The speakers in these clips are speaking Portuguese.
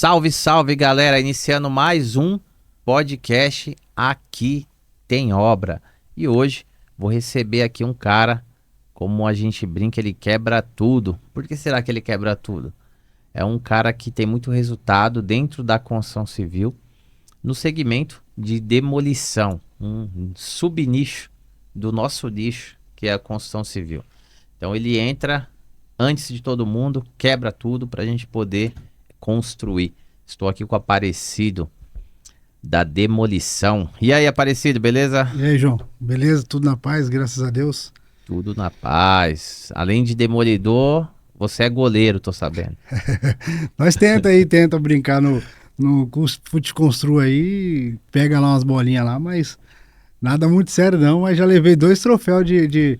Salve, salve, galera! Iniciando mais um podcast Aqui Tem Obra. E hoje vou receber aqui um cara, como a gente brinca, ele quebra tudo. Por que será que ele quebra tudo? É um cara que tem muito resultado dentro da construção civil, no segmento de demolição, um subnicho do nosso nicho, que é a construção civil. Então ele entra antes de todo mundo, quebra tudo para a gente poder construir. Estou aqui com o Aparecido da Demolição. E aí, Aparecido, beleza? E aí, João? Beleza? Tudo na paz, graças a Deus? Tudo na paz. Além de demolidor, você é goleiro, tô sabendo. Nós tenta brincar no Fute Constru aí, pega lá umas bolinhas lá, mas nada muito sério não, mas já levei 2 troféus de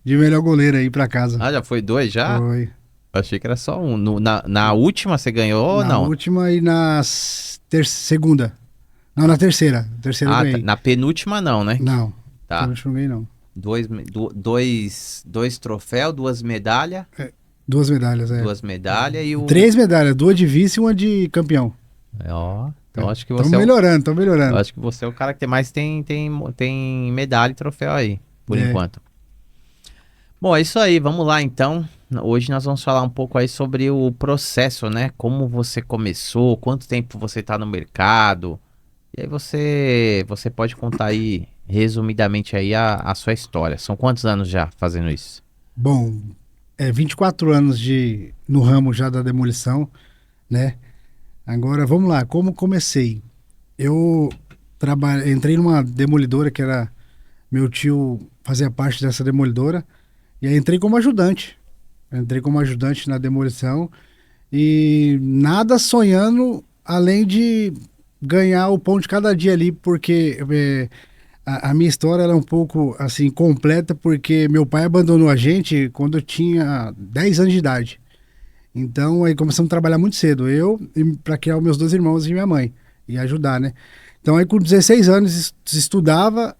melhor goleiro aí pra casa. Ah, já foi 2 já? Foi. Achei que era só um. Na última você ganhou ou não? Na última e na segunda. Não, na terceira. Terceira eu ganhei. Na penúltima não, né? Não, Tá. na última eu ganhei não. Dois troféus, 2 medalhas. 2 medalhas, é. 2 medalhas e o... 3 medalhas, 2 de vice e 1 de campeão. Ó, então acho que Estamos você melhorando. eu acho que você é o cara que mais tem medalha e troféu aí, por enquanto. Bom, é isso aí, vamos lá então. Hoje nós vamos falar um pouco aí sobre o processo, né? Como você começou, quanto tempo você está no mercado. E aí você pode contar aí, resumidamente aí, a sua história. São quantos anos já fazendo isso? Bom, 24 anos no ramo já da demolição, né? Agora, vamos lá, como comecei? Eu entrei numa demolidora que era... Meu tio fazia parte dessa demolidora. E aí entrei como ajudante. Entrei como ajudante na demolição. E nada sonhando além de ganhar o pão de cada dia ali, porque a minha história era um pouco assim completa, porque meu pai abandonou a gente quando eu tinha 10 anos de idade. Então aí começamos a trabalhar muito cedo, para criar os meus 2 irmãos e minha mãe, e ajudar, né? Então aí com 16 anos estudava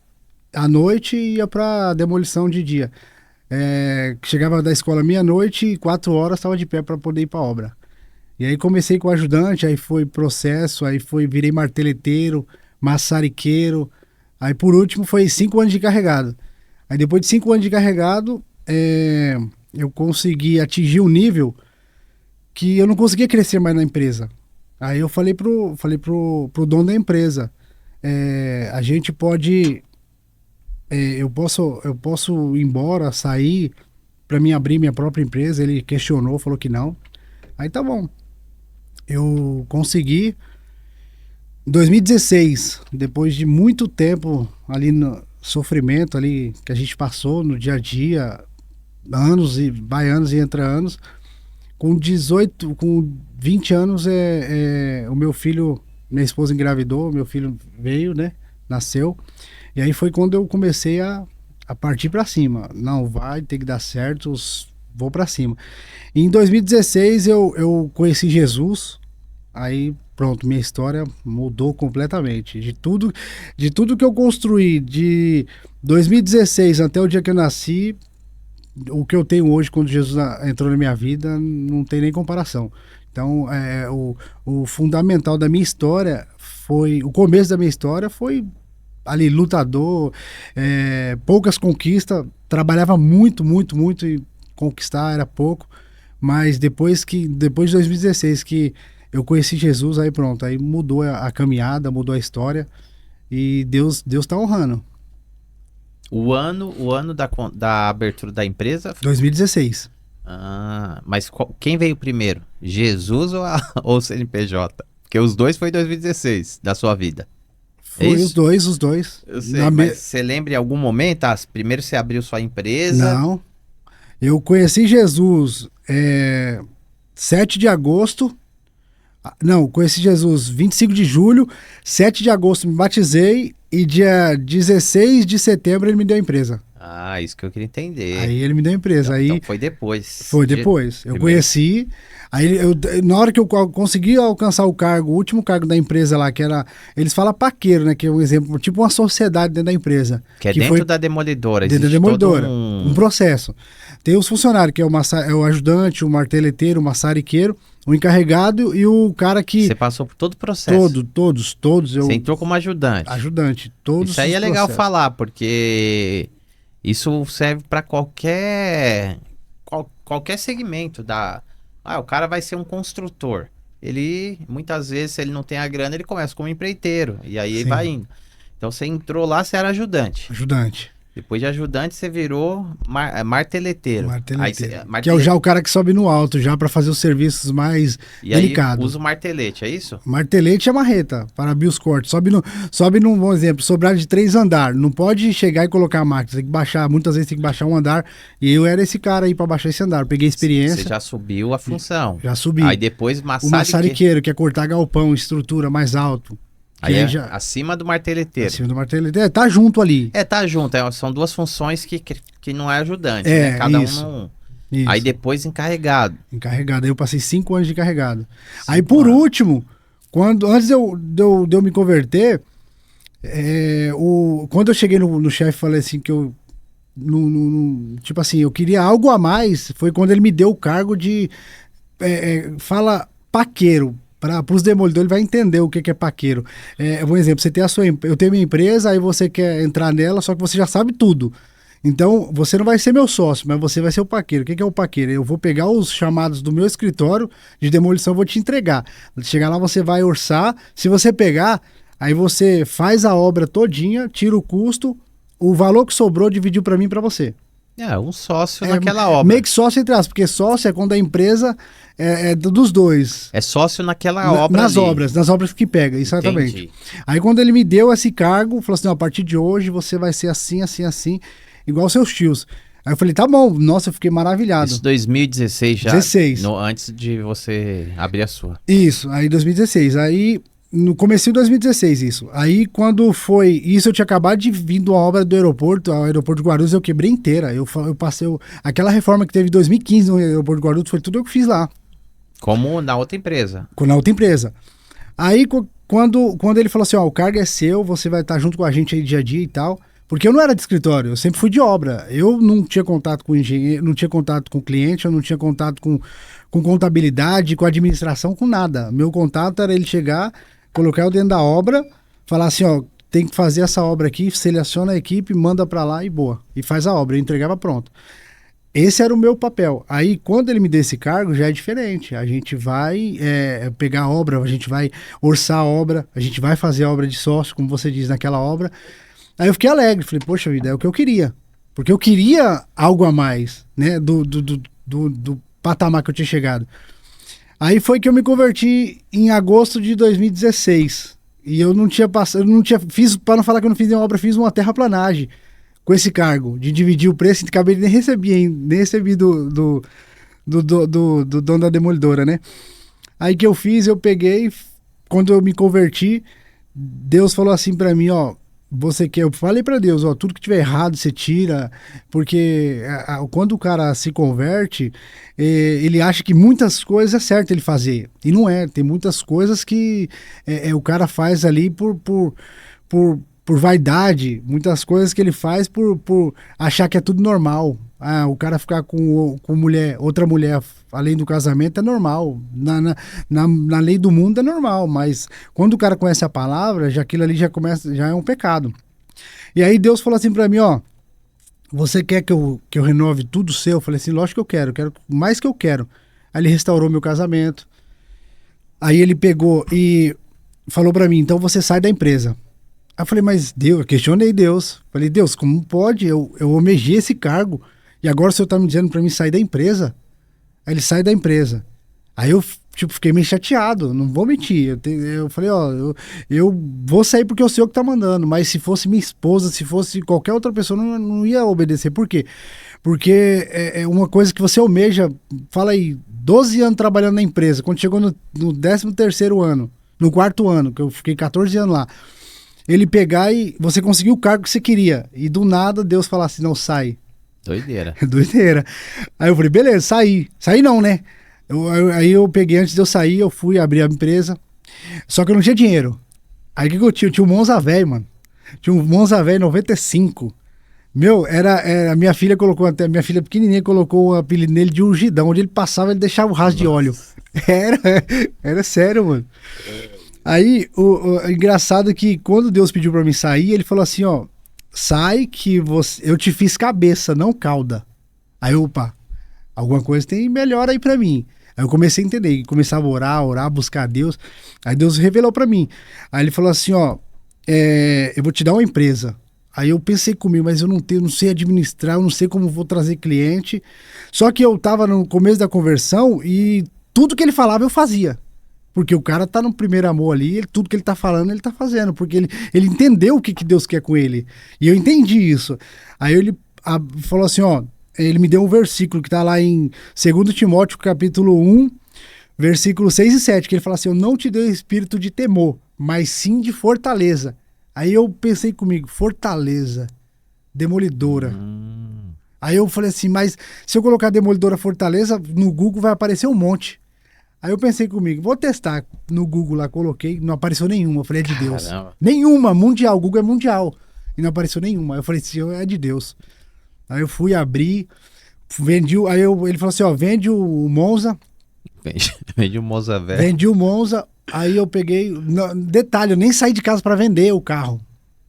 à noite e ia para demolição de dia. Chegava da escola meia-noite e 4 horas estava de pé para poder ir para a obra. E aí comecei com ajudante, aí foi processo, virei marteleteiro, maçariqueiro, aí por último foi 5 anos de carregado. Aí depois de 5 anos de carregado, eu consegui atingir um nível que eu não conseguia crescer mais na empresa. Aí eu falei pro dono da empresa, a gente pode... eu posso ir embora, sair para mim abrir minha própria empresa. Ele questionou, falou que não. Aí tá bom. Eu consegui. Em 2016, depois de muito tempo ali no sofrimento ali que a gente passou no dia a dia, anos e entra anos, com 20 anos o meu filho, minha esposa engravidou, meu filho veio, né? Nasceu. E aí foi quando eu comecei a partir para cima. Não, vai ter que dar certo, vou para cima. E em 2016 eu conheci Jesus. Aí pronto, minha história mudou completamente. De tudo que eu construí de 2016 até o dia que eu nasci, o que eu tenho hoje quando Jesus entrou na minha vida não tem nem comparação. Então o fundamental da minha história foi... O começo da minha história foi... ali, lutador, poucas conquistas, trabalhava muito e conquistar era pouco, mas depois de 2016 que eu conheci Jesus, aí pronto, aí mudou a caminhada, mudou a história, e Deus tá honrando. O ano da abertura da empresa? 2016. Mas quem veio primeiro? Jesus ou o CNPJ? Porque os dois foi em 2016 da sua vida. Foi os dois. Eu sei, mas você lembra em algum momento? Primeiro você abriu sua empresa? Não. Eu conheci Jesus 7 de agosto. Não, conheci Jesus 25 de julho. 7 de agosto me batizei. E dia 16 de setembro ele me deu a empresa. Isso que eu queria entender. Aí ele me deu a empresa. Então foi depois. Foi depois. Eu conheci. Aí na hora que eu consegui alcançar o último cargo da empresa lá, que era... Eles falam paqueiro, né? Que é um exemplo, tipo uma sociedade dentro da empresa. Que é dentro da demolidora. Dentro da demolidora. Um processo. Tem os funcionários, que é o ajudante, o marteleteiro, o maçariqueiro, o encarregado e o cara que... Você passou por todo o processo. Todos. Você entrou como ajudante. Ajudante, todos Isso aí os é legal processos. falar, porque isso serve para qualquer segmento da... Ah, o cara vai ser um construtor. Ele, muitas vezes, se ele não tem a grana, ele começa como empreiteiro. E aí ele Sim. vai indo. Então você entrou lá, você era ajudante. Ajudante. Depois de ajudante, você virou marteleteiro. Marteleteiro. Aí Que é já o cara que sobe no alto, já para fazer os serviços mais E aí delicados. usa o martelete, é isso? Martelete é marreta, para abrir os cortes. Sobe num, bom exemplo, sobrar de 3 andares. Não pode chegar e colocar a máquina. Tem que baixar, muitas vezes tem que baixar um andar. E eu era esse cara aí para baixar esse andar. Peguei experiência. Você já subiu a função. Já subi. Aí depois O maçariqueiro, que é cortar galpão, estrutura mais alto. Aí Que é já... acima do marteleteiro. Acima do marteleteiro. Tá junto ali. Tá junto. São duas funções que não é ajudante, É, né? Cada isso. um não... Isso. Aí depois encarregado. Encarregado. Aí eu passei 5 anos de encarregado. Aí por último, antes de eu me converter, quando eu cheguei no chefe e falei assim que eu tipo assim, eu queria algo a mais, foi quando ele me deu o cargo de fala paqueiro. Para os demolidores, ele vai entender o que é paqueiro. Um exemplo, você tem eu tenho minha empresa, aí você quer entrar nela, só que você já sabe tudo. Então, você não vai ser meu sócio, mas você vai ser o paqueiro. O que é o paqueiro? Eu vou pegar os chamados do meu escritório de demolição, eu vou te entregar. Chegar lá, você vai orçar. Se você pegar, aí você faz a obra todinha, tira o custo, o valor que sobrou dividiu para mim e para você. Um sócio naquela obra. Meio que sócio entre aspas, porque sócio é quando a empresa é dos dois. É sócio naquela obra nas ali. nas obras que pega, exatamente. Entendi. Aí quando ele me deu esse cargo, falou assim, a partir de hoje você vai ser assim, assim, assim, igual seus tios. Aí eu falei, tá bom, nossa, eu fiquei maravilhado. Isso 2016 já. 16. Antes de você abrir a sua. Isso, aí 2016. Aí no começo de 2016 isso. Aí quando foi isso, eu tinha acabado de vir de uma obra do aeroporto, o aeroporto de Guarulhos eu quebrei inteira. Eu passei aquela reforma que teve em 2015 no aeroporto de Guarulhos, foi tudo eu que fiz lá. Como na outra empresa. Na outra empresa. Aí quando ele falou assim, ó, o cargo é seu, você vai estar junto com a gente aí dia a dia e tal. Porque eu não era de escritório, eu sempre fui de obra. Eu não tinha contato com engenheiro, não tinha contato com cliente, eu não tinha contato com contabilidade, com administração, com nada. Meu contato era ele chegar, colocar eu dentro da obra, falar assim, ó, tem que fazer essa obra aqui, seleciona a equipe, manda pra lá e boa. E faz a obra, eu entregava pronto. Esse era o meu papel. Aí, quando ele me deu esse cargo, já é diferente. A gente vai pegar a obra, a gente vai orçar a obra, a gente vai fazer a obra de sócio, como você diz, naquela obra. Aí eu fiquei alegre, falei, poxa vida, é o que eu queria. Porque eu queria algo a mais, né, do patamar que eu tinha chegado. Aí foi que eu me converti em agosto de 2016. E eu não tinha passado, para não falar que eu não fiz nenhuma obra, fiz uma terraplanagem com esse cargo, de dividir o preço, acabei nem recebi do dono da demolidora, né? Aí que eu fiz, eu peguei, quando eu me converti, Deus falou assim pra mim, ó, eu falei pra Deus, ó, tudo que tiver errado você tira, porque quando o cara se converte, ele acha que muitas coisas é certo ele fazer, e não é, tem muitas coisas que o cara faz ali por vaidade, muitas coisas que ele faz por achar que é tudo normal. O cara ficar com outra mulher além do casamento é normal. Na lei do mundo é normal, mas quando o cara conhece a palavra, aquilo ali já é um pecado. E aí Deus falou assim pra mim, ó, você quer que eu renove tudo seu? Eu falei assim, lógico que eu quero mais que eu quero. Aí ele restaurou meu casamento. Aí ele pegou e falou pra mim, então você sai da empresa. Aí eu falei, mas Deus, eu questionei Deus. Falei, Deus, como pode? Eu almejei esse cargo e agora o senhor tá me dizendo pra mim sair da empresa? Aí ele sai da empresa. Aí eu, fiquei meio chateado, não vou mentir. Eu falei, ó, eu vou sair porque é o senhor que tá mandando, mas se fosse minha esposa, se fosse qualquer outra pessoa, não ia obedecer. Por quê? Porque é uma coisa que você almeja, fala aí, 12 anos trabalhando na empresa, quando chegou no 13º ano, no 4º ano, que eu fiquei 14 anos lá, ele pegar e você conseguiu o cargo que você queria. E do nada Deus falar assim, não, sai. Doideira. Doideira. Aí eu falei, beleza, saí. Saí não, né? Aí eu peguei, antes de eu sair, eu fui abrir a empresa. Só que eu não tinha dinheiro. Aí o que eu tinha? Eu tinha um Monza velho, mano. Tinha um Monza velho 95. Meu, a minha filha colocou, até minha filha pequenininha colocou o apelido nele de ungidão. Onde ele passava, ele deixava o rastro de óleo. Era, era sério, mano. Aí, o engraçado é que quando Deus pediu pra mim sair, ele falou assim, ó, sai que eu te fiz cabeça, não cauda. Aí, opa, alguma coisa tem melhor aí pra mim. Aí eu comecei a entender, começava a orar, buscar a Deus. Aí Deus revelou pra mim. Aí ele falou assim, ó, eu vou te dar uma empresa. Aí eu pensei comigo, mas eu não sei administrar, eu não sei como vou trazer cliente. Só que eu tava no começo da conversão e tudo que ele falava eu fazia. Porque o cara tá no primeiro amor ali, tudo que ele tá falando, ele tá fazendo. Porque ele entendeu o que Deus quer com ele. E eu entendi isso. Aí ele falou assim, ó, ele me deu um versículo que tá lá em 2 Timóteo, capítulo 1, versículo 6 e 7, que ele fala assim, eu não te dei espírito de temor, mas sim de fortaleza. Aí eu pensei comigo, fortaleza, demolidora. Aí eu falei assim, mas se eu colocar demolidora fortaleza, no Google vai aparecer um monte. Aí eu pensei comigo, vou testar. No Google lá, coloquei, não apareceu nenhuma. Eu falei, é de Deus. Nenhuma, mundial, o Google é mundial. E não apareceu nenhuma. Aí eu falei, assim, é de Deus. Aí eu fui abrir, vendi, ele falou assim, ó, vende o Monza. Vende o Monza velho. Vendi o Monza, aí eu peguei, detalhe, eu nem saí de casa pra vender o carro.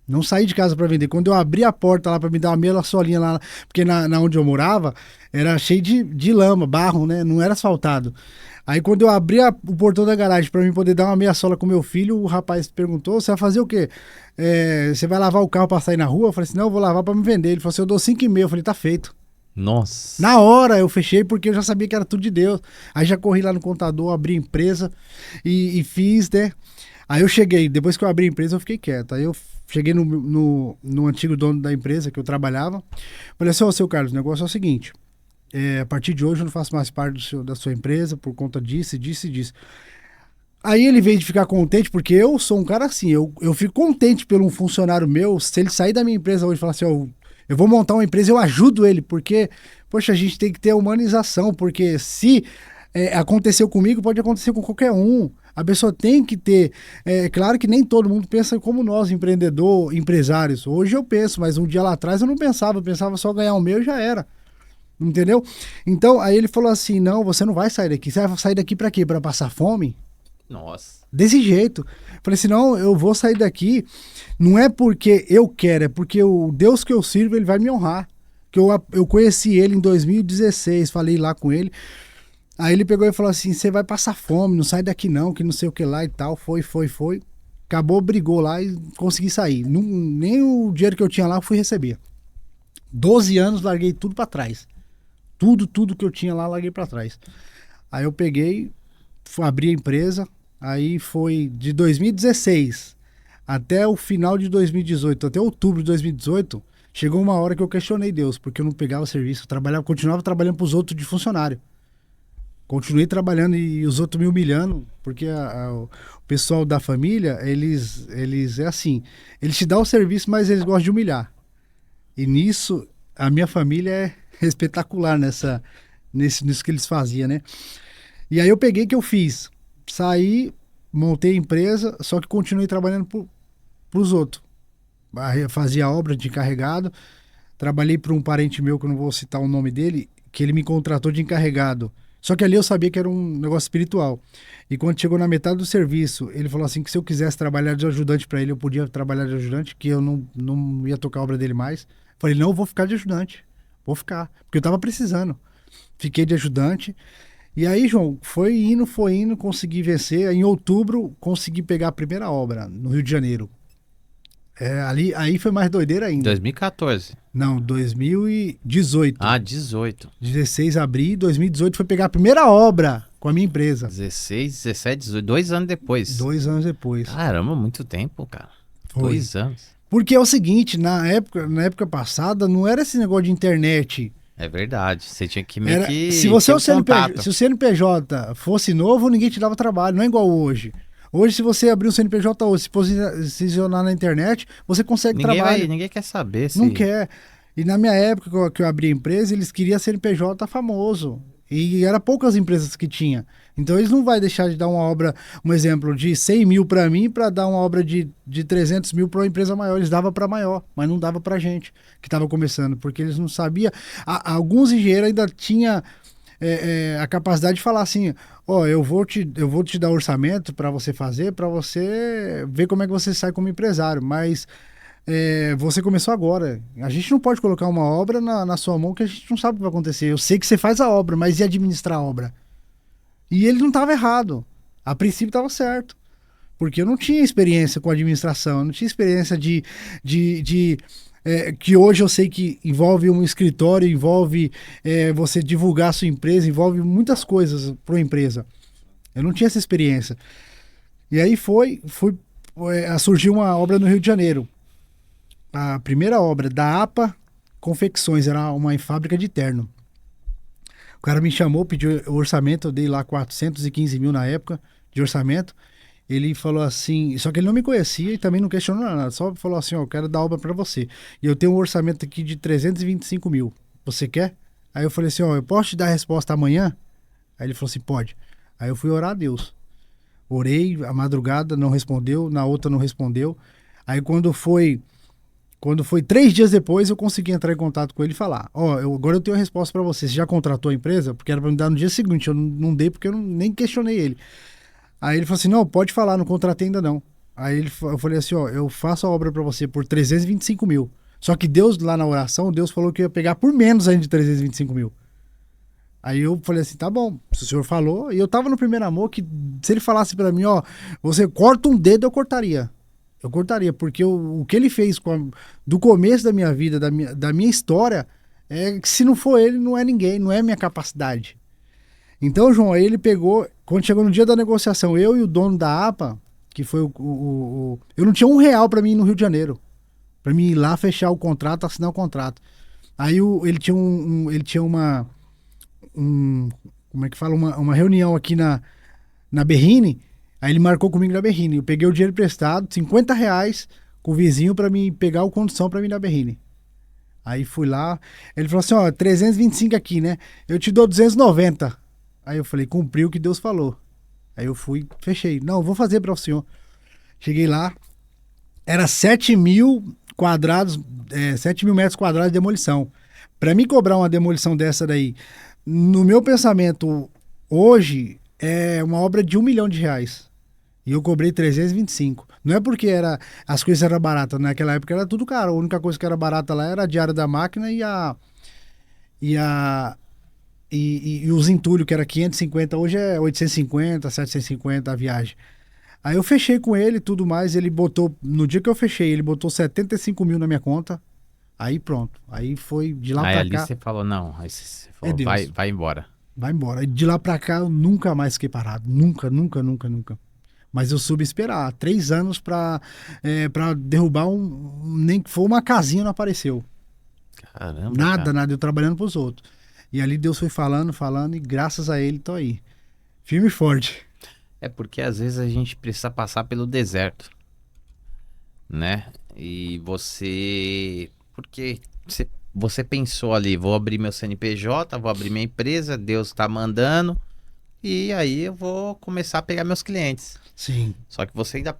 Não saí de casa pra vender. Quando eu abri a porta lá pra me dar uma meia solinha lá, porque na onde eu morava, era cheio de lama, barro, né? Não era asfaltado. Aí quando eu abri o portão da garagem pra mim poder dar uma meia sola com meu filho, o rapaz perguntou, você vai fazer o quê? Você vai lavar o carro pra sair na rua? Eu falei assim, não, eu vou lavar pra me vender. Ele falou assim, eu dou 5,5. Eu falei, tá feito. Nossa. Na hora eu fechei porque eu já sabia que era tudo de Deus. Aí já corri lá no contador, abri a empresa e fiz, né? Aí eu cheguei, depois que eu abri a empresa eu fiquei quieto. Aí eu cheguei no antigo dono da empresa que eu trabalhava. Falei assim, ô seu Carlos, o negócio é o seguinte, a partir de hoje eu não faço mais parte da sua empresa por conta disso, disso e disso. Aí ele veio de ficar contente, porque eu sou um cara assim, eu fico contente pelo um funcionário meu, se ele sair da minha empresa hoje e falar assim, ó, eu vou montar uma empresa, eu ajudo ele, porque, poxa, a gente tem que ter humanização, porque se aconteceu comigo, pode acontecer com qualquer um. A pessoa tem que ter... claro que nem todo mundo pensa como nós, empresários. Hoje eu penso, mas um dia lá atrás eu não pensava, eu pensava só ganhar o meu e já era. Entendeu? Então, aí ele falou assim, não, você não vai sair daqui. Você vai sair daqui pra quê? Pra passar fome? Nossa. Desse jeito. Falei assim, não, eu vou sair daqui, não é porque eu quero, é porque o Deus que eu sirvo, ele vai me honrar. Que eu conheci ele em 2016, falei lá com ele. Aí ele pegou e falou assim, você vai passar fome, não sai daqui não, que não sei o que lá e tal. Foi. Acabou, brigou lá e consegui sair. Nem o dinheiro que eu tinha lá eu fui receber. 12 anos, larguei tudo pra trás. Tudo que eu tinha lá, larguei pra trás. Aí eu peguei, abri a empresa, aí foi de 2016 até o final de 2018, até outubro de 2018, chegou uma hora que eu questionei Deus, porque eu não pegava serviço, continuava trabalhando pros outros de funcionário. Continuei trabalhando e os outros me humilhando, porque o pessoal da família, eles é assim, eles te dão o serviço, mas eles gostam de humilhar. E nisso, a minha família é espetacular nisso que eles faziam, né? E aí eu peguei o que eu fiz. Saí, montei a empresa, só que continuei trabalhando pros outros. Fazia obra de encarregado. Trabalhei para um parente meu, que eu não vou citar o nome dele, que ele me contratou de encarregado. Só que ali eu sabia que era um negócio espiritual. E quando chegou na metade do serviço, ele falou assim que se eu quisesse trabalhar de ajudante para ele, eu podia trabalhar de ajudante, que eu não ia tocar a obra dele mais. Falei, não, eu vou ficar de ajudante. Vou ficar, porque eu tava precisando. Fiquei de ajudante. E aí, João, foi indo, consegui vencer. Em outubro, consegui pegar a primeira obra no Rio de Janeiro. Aí foi mais doideira ainda. 2014. Não, 2018. Ah, 18. 16 abri, 2018 foi pegar a primeira obra com a minha empresa. 16, 17, 18, 2 anos depois. 2 anos depois. Caramba, muito tempo, cara. Foi. 2 anos. Porque é o seguinte, na época passada, não era esse negócio de internet. É verdade, você tinha que meio que se você ter um contato. Se o CNPJ fosse novo, ninguém te dava trabalho, não é igual hoje. Hoje, se você abrir um CNPJ hoje, se posicionar na internet, você consegue trabalho. Ninguém quer saber. Não quer. E na minha época que eu abri a empresa, eles queriam CNPJ famoso. E era poucas empresas que tinha. Então eles não vai deixar de dar uma obra, um exemplo, de 100 mil para mim, para dar uma obra de 300 mil para uma empresa maior. Eles davam para maior, mas não dava para gente que estava começando, porque eles não sabiam. Alguns engenheiros ainda tinham a capacidade de falar assim, ó, eu vou te dar orçamento para você fazer, para você ver como é que você sai como empresário, mas você começou agora. A gente não pode colocar uma obra na sua mão que a gente não sabe o que vai acontecer. Eu sei que você faz a obra, mas e administrar a obra? E ele não estava errado. A princípio estava certo. Porque eu não tinha experiência com administração, eu não tinha experiência que hoje eu sei que envolve um escritório, envolve você divulgar a sua empresa, envolve muitas coisas para uma empresa. Eu não tinha essa experiência. E aí surgiu uma obra no Rio de Janeiro. A primeira obra da APA Confecções, era uma fábrica de terno. O cara me chamou, pediu o orçamento, eu dei lá 415 mil na época de orçamento. Ele falou assim, só que ele não me conhecia e também não questionou nada, só falou assim, ó, eu quero dar obra para você. E eu tenho um orçamento aqui de 325 mil, você quer? Aí eu falei assim, ó, eu posso te dar a resposta amanhã? Aí ele falou assim, pode. Aí eu fui orar a Deus. Orei, a madrugada não respondeu, na outra não respondeu. Aí quando foi 3 dias depois, eu consegui entrar em contato com ele e falar, ó, agora eu tenho a resposta para você, você já contratou a empresa? Porque era para me dar no dia seguinte, eu não dei porque eu nem questionei ele. Aí ele falou assim, não, pode falar, não contratei ainda não. Aí eu falei assim, ó, eu faço a obra para você por 325 mil. Só que Deus, lá na oração, Deus falou que ia pegar por menos ainda de 325 mil. Aí eu falei assim, tá bom, se o senhor falou, e eu tava no primeiro amor que se ele falasse para mim, ó, você corta um dedo, eu cortaria. Eu cortaria, porque o que ele fez do começo da minha vida, da minha história, que se não for ele, não é ninguém, não é minha capacidade. Então, João, aí ele pegou, quando chegou no dia da negociação, eu e o dono da APA, que foi eu não tinha R$ 1 para mim ir no Rio de Janeiro, para mim ir lá fechar o contrato, assinar o contrato. Aí ele tinha como é que fala, uma reunião aqui na Berrine. Aí ele marcou comigo na Berrine. Eu peguei o dinheiro emprestado, R$ 50 com o vizinho para mim pegar o condução para mim na Berrine. Aí fui lá, ele falou assim, ó, 325 aqui, né? Eu te dou 290. Aí eu falei, cumpriu o que Deus falou. Aí eu fui, fechei. Não, vou fazer para o senhor. Cheguei lá, era 7 mil quadrados, 7 mil metros quadrados de demolição. Para mim cobrar uma demolição dessa daí, no meu pensamento, hoje, é uma obra de R$ 1 milhão. E eu cobrei 325. Não é porque as coisas eram baratas, naquela época era tudo caro. A única coisa que era barata lá era a diária da máquina e os entulhos, que era 550, hoje é 850, 750 a viagem. Aí eu fechei com ele e tudo mais, ele botou, no dia que eu fechei, ele botou 75 mil na minha conta, aí pronto. Aí foi de lá pra cá. Aí ali você falou, não, aí você falou, vai embora. Vai embora. E de lá pra cá eu nunca mais fiquei parado. Nunca, nunca, nunca, nunca. Mas eu soube esperar. 3 anos pra derrubar nem que for uma casinha, não apareceu. Caramba, Nada, eu trabalhando pros outros. E ali Deus foi falando, e graças a ele tô aí. Firme e forte. É porque às vezes a gente precisa passar pelo deserto, né? E porque você pensou ali, vou abrir meu CNPJ, vou abrir minha empresa, Deus tá mandando, e aí eu vou começar a pegar meus clientes. Sim. Só que você ainda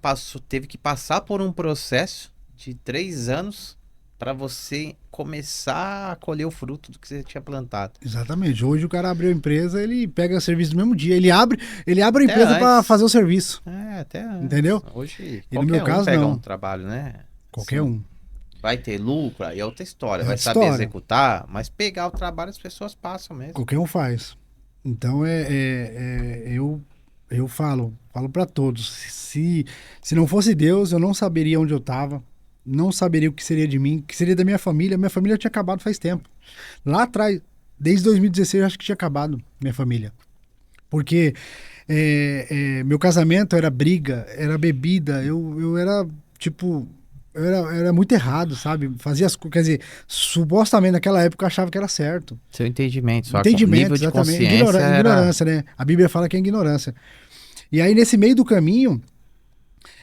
teve que passar por um processo de 3 anos para você começar a colher o fruto do que você tinha plantado. Exatamente. Hoje o cara abriu a empresa, ele pega o serviço no mesmo dia. Ele abre a empresa para fazer o serviço. Até antes. Entendeu? Hoje, e no meu caso, pega não. um trabalho, né? Qualquer Assim, um. Vai ter lucro, aí é outra história. É vai outra saber história. executar, mas pegar o trabalho as pessoas passam mesmo. Qualquer um faz. Então eu falo para todos. Se não fosse Deus, eu não saberia onde eu estava. Não saberia o que seria de mim, o que seria da minha família. Minha família tinha acabado faz tempo. Lá atrás, desde 2016, eu acho que tinha acabado minha família. Porque meu casamento era briga, era bebida. Eu era, tipo, eu era muito errado, sabe? Fazia as coisas, quer dizer, supostamente naquela época eu achava que era certo. Seu entendimento, só Entendimento, nível de exatamente. consciência Ignorância, né? A Bíblia fala que é ignorância. E aí, nesse meio do caminho,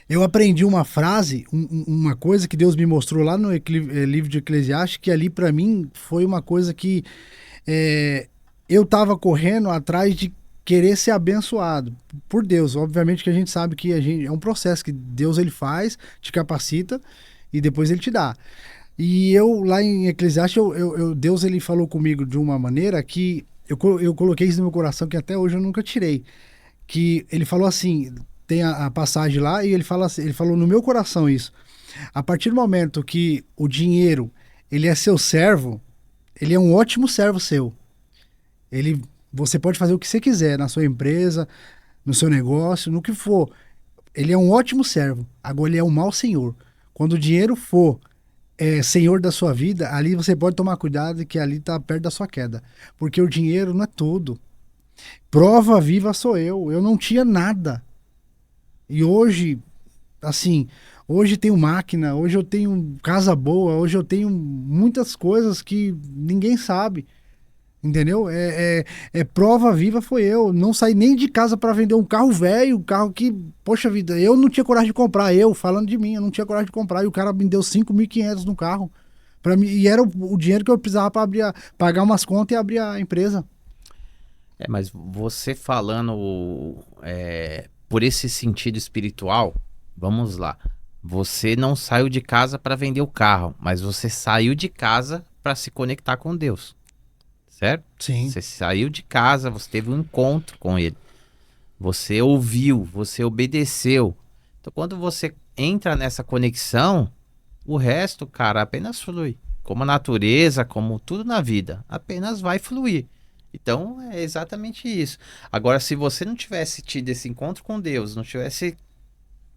eu aprendi uma frase, uma coisa que Deus me mostrou lá no livro de Eclesiastes, que ali para mim foi uma coisa que eu tava correndo atrás de querer ser abençoado por Deus. Obviamente que a gente sabe que é um processo que Deus ele faz, te capacita e depois ele te dá. E eu, lá em Eclesiastes, Deus ele falou comigo de uma maneira que eu coloquei isso no meu coração, que até hoje eu nunca tirei. Que ele falou assim, tem a passagem lá, e ele fala assim, ele falou no meu coração isso. A partir do momento que o dinheiro, ele é seu servo, ele é um ótimo servo seu. Ele, você pode fazer o que você quiser na sua empresa, no seu negócio, no que for. Ele é um ótimo servo. Agora ele é um mau senhor. Quando o dinheiro for senhor da sua vida, ali você pode tomar cuidado que ali está perto da sua queda. Porque o dinheiro não é tudo. Prova viva sou eu. Eu não tinha nada. E hoje, assim, hoje tenho máquina, hoje eu tenho casa boa, hoje eu tenho muitas coisas que ninguém sabe. Entendeu? Prova viva foi eu. Não saí nem de casa para vender um carro velho, um carro que, poxa vida, eu não tinha coragem de comprar. Eu, falando de mim, eu não tinha coragem de comprar. E o cara me deu 5.500 no carro. Para mim, e era o dinheiro que eu precisava para pagar umas contas e abrir a empresa. Mas você falando por esse sentido espiritual, vamos lá. Você não saiu de casa para vender o carro, mas você saiu de casa para se conectar com Deus. Certo? Sim. Você saiu de casa, você teve um encontro com ele. Você ouviu, você obedeceu. Então, quando você entra nessa conexão, o resto, cara, apenas flui. Como a natureza, como tudo na vida, apenas vai fluir. Então, é exatamente isso. Agora, se você não tivesse tido esse encontro com Deus, não tivesse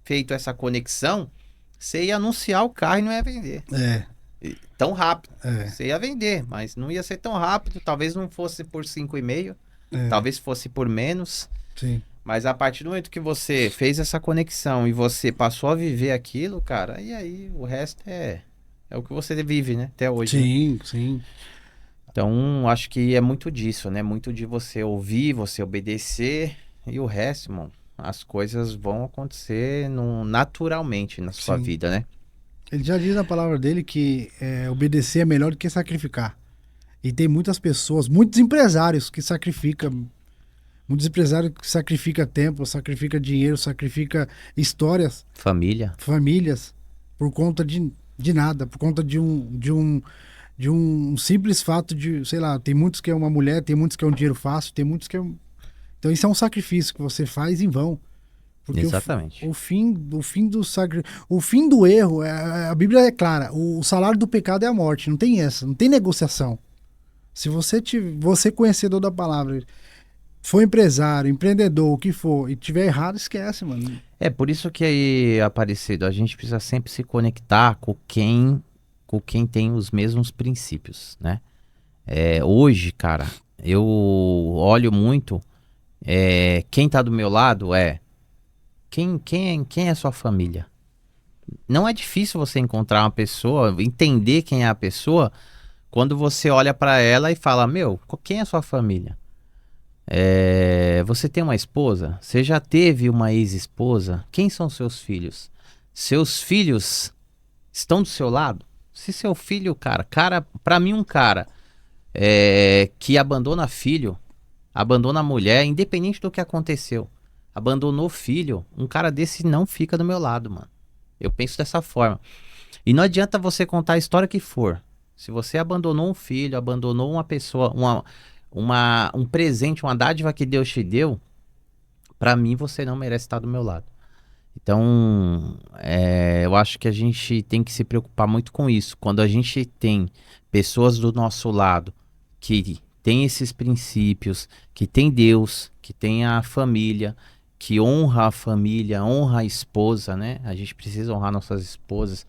feito essa conexão, você ia anunciar o carro e não ia vender. Tão rápido. Você ia vender, mas não ia ser tão rápido. Talvez não fosse por 5,5, talvez fosse por menos. Sim. Mas a partir do momento que você fez essa conexão e você passou a viver aquilo, cara, e aí o resto é o que você vive, né? Até hoje. Sim, né? sim. Então, acho que é muito disso, né? Muito de você ouvir, você obedecer e o resto, irmão, as coisas vão acontecer naturalmente na sua vida, né? Ele já diz na palavra dele que obedecer é melhor do que sacrificar. E tem muitas pessoas, muitos empresários que sacrificam. Muitos empresários que sacrificam tempo, sacrificam dinheiro, sacrificam histórias. Famílias. Por conta de nada. Por conta de um simples fato de, sei lá, tem muitos que é uma mulher, tem muitos que é um dinheiro fácil, tem muitos que é Então isso é um sacrifício que você faz em vão. Porque exatamente. o fim do erro, a Bíblia é clara, o salário do pecado é a morte, não tem essa, não tem negociação. Se você conhecedor da palavra, for empresário, empreendedor, o que for, e tiver errado, esquece, mano. É por isso que aí, Aparecido, a gente precisa sempre se conectar com quem tem os mesmos princípios, né? Hoje, cara, eu olho muito, quem tá do meu lado quem é a sua família? Não é difícil você encontrar uma pessoa, entender quem é a pessoa, quando você olha pra ela e fala, meu, quem é a sua família? Você tem uma esposa? Você já teve uma ex-esposa? Quem são seus filhos? Seus filhos estão do seu lado? Se seu filho, cara, pra mim um cara que abandona filho, abandona mulher, independente do que aconteceu, abandonou filho, um cara desse não fica do meu lado, mano. Eu penso dessa forma. E não adianta você contar a história que for. Se você abandonou um filho, abandonou uma pessoa, um presente, uma dádiva que Deus te deu, pra mim você não merece estar do meu lado. Então, eu acho que a gente tem que se preocupar muito com isso. Quando a gente tem pessoas do nosso lado que tem esses princípios, que tem Deus, que tem a família, que honra a família, honra a esposa, né? A gente precisa honrar nossas esposas.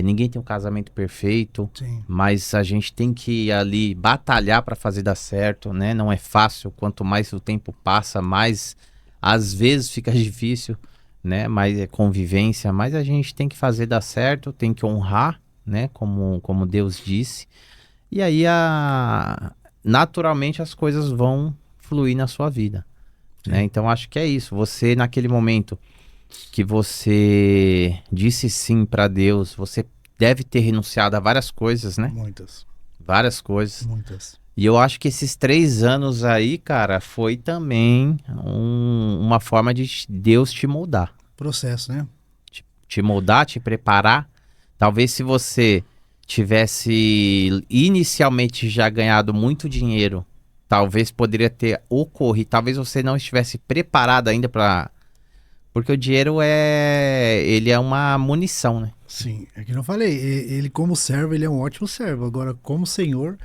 Ninguém tem um casamento perfeito, Sim. mas a gente tem que ali batalhar para fazer dar certo, né? Não é fácil, quanto mais o tempo passa, mais às vezes fica difícil, né? Mais é convivência, mas a gente tem que fazer dar certo, tem que honrar, né? Como Deus disse. E aí naturalmente as coisas vão fluir na sua vida, né? Então acho que é isso. Você naquele momento que você disse sim para Deus, você deve ter renunciado a várias coisas, né? Muitas. Várias coisas. Muitas. E eu acho que esses 3 anos aí, cara, foi também uma forma de Deus te moldar. Processo, né? Te moldar, te preparar. Talvez se você tivesse inicialmente já ganhado muito dinheiro, talvez poderia ter ocorrido, talvez você não estivesse preparado ainda para, porque o dinheiro ele é uma munição, né? Sim, é que eu falei, ele como servo, ele é um ótimo servo. Agora, como senhor,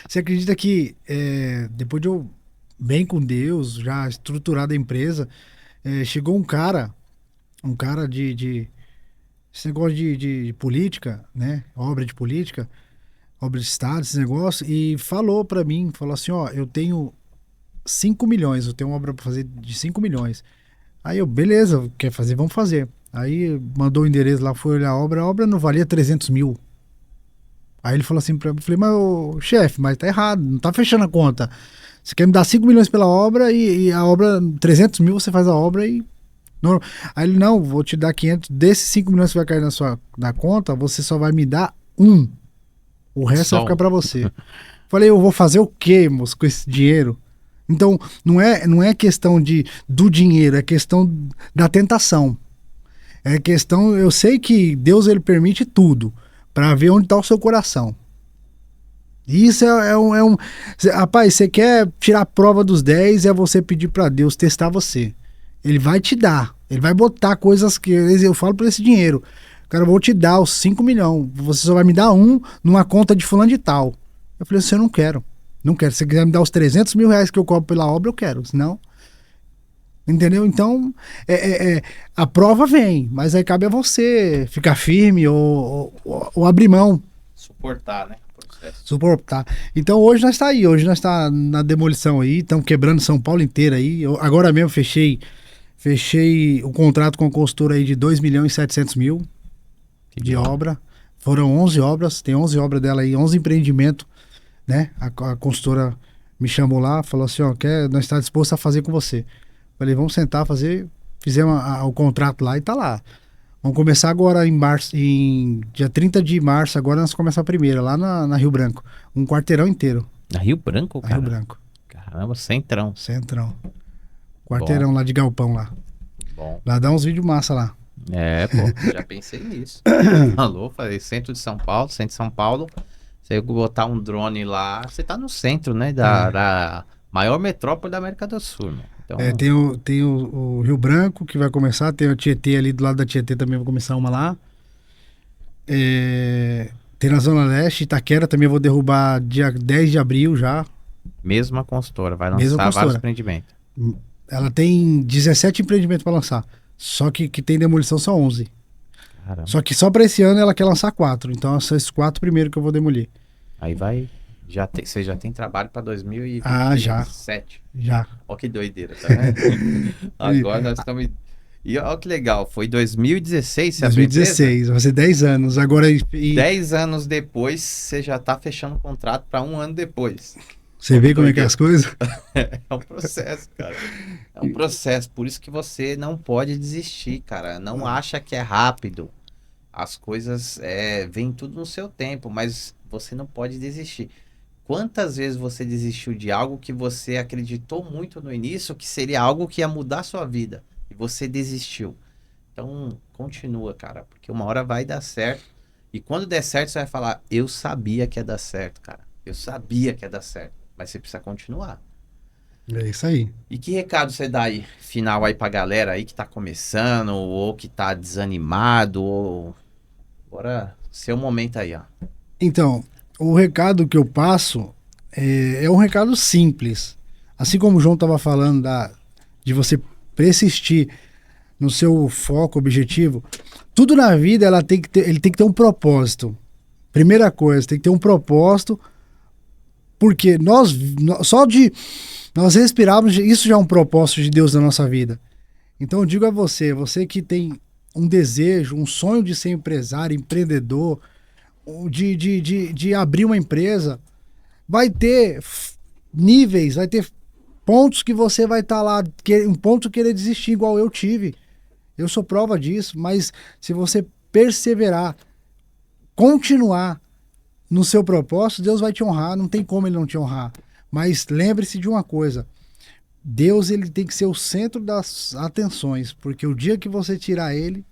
você acredita que depois de eu, bem com Deus, já estruturado a empresa, chegou um cara de esse negócio de política, né? Obra de política, obra de Estado, esse negócio, e falou pra mim, falou assim, ó, eu tenho 5 milhões, eu tenho uma obra pra fazer de 5 milhões. Aí eu, beleza, quer fazer, vamos fazer. Aí mandou o endereço lá, foi olhar a obra não valia 300 mil. Aí ele falou assim pra mim, eu falei, mas ô, chefe, mas tá errado, não tá fechando a conta. Você quer me dar 5 milhões pela obra e a obra, 300 mil você faz a obra e... Não. Aí ele, não, vou te dar 500, desses 5 milhões que vai cair na conta, você só vai me dar um. O resto vai Só ficar pra você. Falei, eu vou fazer o quê, moço, com esse dinheiro? Então, não é questão do dinheiro, é questão da tentação. É questão, eu sei que Deus ele permite tudo para ver onde está o seu coração. Isso rapaz, você quer tirar a prova dos 10, é você pedir para Deus testar você. Ele vai te dar, ele vai botar coisas que eu falo para esse dinheiro. Cara, eu vou te dar os 5 milhões, você só vai me dar um numa conta de fulano de tal. Eu falei assim, eu não quero. Não quero. Se você quiser me dar os 300 mil reais que eu cobro pela obra, eu quero. Senão, entendeu? Então, a prova vem, mas aí cabe a você ficar firme ou abrir mão, suportar, né? O processo. suportar. Então, hoje nós está aí. Hoje nós está na demolição aí. Estamos quebrando São Paulo inteira aí. Agora mesmo fechei o contrato com a consultora aí de 2 milhões e 700 mil de obra. Foram 11 obras. Tem 11 obras dela aí, 11 empreendimentos, né? A consultora me chamou lá, falou assim, ó, nós está disposto a fazer com você. Falei, vamos sentar, fizemos o contrato lá e tá lá. Vamos começar agora em março, dia 30 de março, agora nós começamos a primeira, lá na Rio Branco. Um quarteirão inteiro. Na Rio Branco, Na cara? Rio Branco. Caramba, centrão. Centrão. Quarteirão lá de galpão lá. Bom. Lá dá uns vídeos massa lá. Pô, já pensei nisso. Falou, falei, centro de São Paulo, você botar um drone lá, você tá no centro, né, da maior metrópole da América do Sul, né? Então, tem o Rio Branco que vai começar, tem o Tietê ali do lado da Tietê também vai começar uma lá. Tem na Zona Leste, Itaquera também eu vou derrubar dia 10 de abril já. mesma consultora, vai Mesma lançar consultora. vários empreendimentos. Ela tem 17 empreendimentos para lançar. Só que tem demolição são 11. Caramba. Só que só para esse ano ela quer lançar 4. Então são esses 4 primeiro que eu vou demolir. Aí vai, você já tem trabalho para 2027. Ah, já. Ó que doideira, tá vendo? Agora nós estamos... E olha que legal, foi 2016 você abriu a empresa? 2016, vai ser 10 anos. Agora 10 anos depois, você já tá fechando o contrato para um ano depois. Você vê como é que é as coisas? É um processo, cara. É um processo. Por isso que você não pode desistir, cara. Não acha que é rápido. As coisas vêm tudo no seu tempo, mas você não pode desistir. Quantas vezes você desistiu de algo que você acreditou muito no início, que seria algo que ia mudar a sua vida, e você desistiu? Então, continua, cara, porque uma hora vai dar certo. E quando der certo, você vai falar, eu sabia que ia dar certo, cara. Eu sabia que ia dar certo. Mas você precisa continuar. É isso aí. E que recado você dá aí, final aí pra galera aí que tá começando, ou que tá desanimado, ou... Agora, seu momento aí, ó. Então, o recado que eu passo é um recado simples. Assim como o João estava falando de você persistir no seu foco, objetivo, tudo na vida ele tem que ter um propósito. Primeira coisa, tem que ter um propósito, porque nós respirarmos, isso já é um propósito de Deus na nossa vida. Então eu digo a você que tem um desejo, um sonho de ser empresário, empreendedor, de abrir uma empresa, vai ter níveis, vai ter pontos que você vai estar lá, um ponto querer desistir, igual eu tive. Eu sou prova disso, mas se você perseverar, continuar, no seu propósito, Deus vai te honrar, não tem como ele não te honrar. Mas lembre-se de uma coisa, Deus ele tem que ser o centro das atenções, porque o dia que você tirar ele,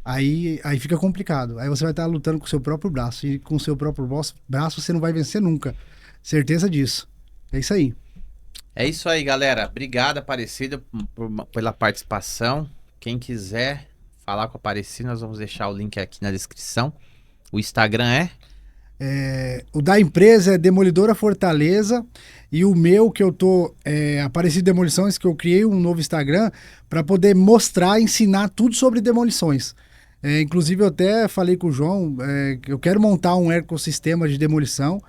aí fica complicado. Aí você vai estar lutando com o seu próprio braço, e com o seu próprio braço você não vai vencer nunca. Certeza disso. É isso aí. É isso aí, galera. Obrigado, Aparecido, pela participação. Quem quiser falar com o Aparecido, nós vamos deixar o link aqui na descrição. O Instagram O da empresa é Demolidora Fortaleza e o meu que eu tô Aparecido Demolições, que eu criei um novo Instagram para poder mostrar, ensinar tudo sobre demolições. Inclusive eu até falei com o João que eu quero montar um ecossistema de demolição,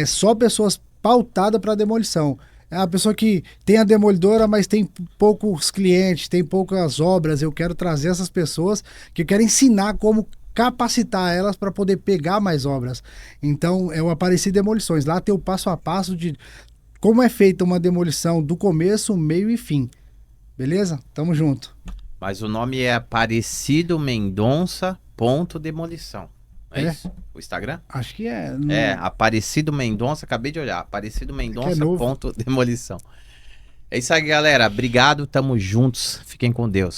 só pessoas pautadas para demolição. É a pessoa que tem a demolidora, mas tem poucos clientes, tem poucas obras. Eu quero trazer essas pessoas que eu quero ensinar como capacitar elas para poder pegar mais obras. Então, é o Aparecido Demolições. Lá tem o passo a passo de como é feita uma demolição do começo, meio e fim. Beleza? Tamo junto. mas o nome é Aparecido Mendonça ponto demolição. É isso? O Instagram? Acho que é. Aparecido Mendonça, acabei de olhar. Aparecido Mendonça novo. ponto demolição. É isso aí, galera. Obrigado, tamo juntos. Fiquem com Deus.